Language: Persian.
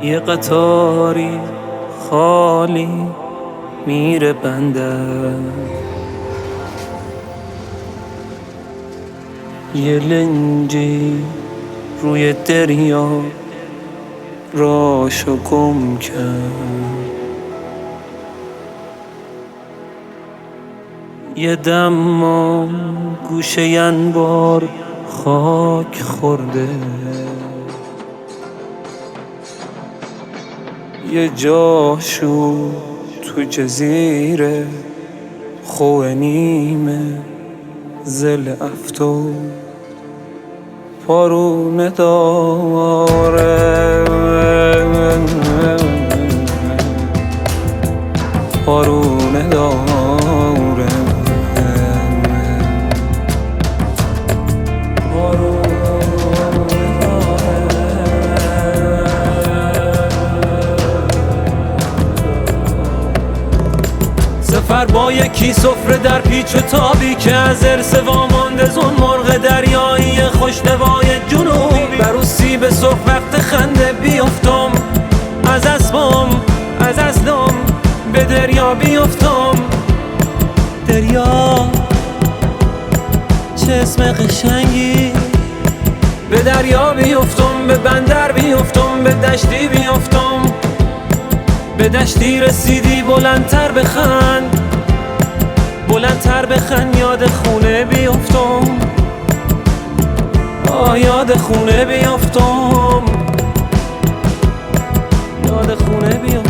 یه قطاری خالی میره بندر، یه لنجی روی دریا راشو گم کرد، یه دمام گوشه انبار خاک خورده، یه جاشو تو جزیره خوه نیمه زل افتو پارونه داره، پارونه داره، سفر با یکی سفره در پیچ و تابی که از ارث وامانده زون مرغ دریایی خوشنوای جنوبی، برو سیب صبح وقت خنده بیفتم از اسبام از ازدم به دریا بیفتم، دریا چه اسم قشنگی، به دریا بیفتم به بندر بیفتم به دشتی بیفتم، به دشتی رسیدی بلندتر بخند بلندتر بخند، یاد خونه بیفتم یاد خونه بیفتم، یاد خونه بیفتم.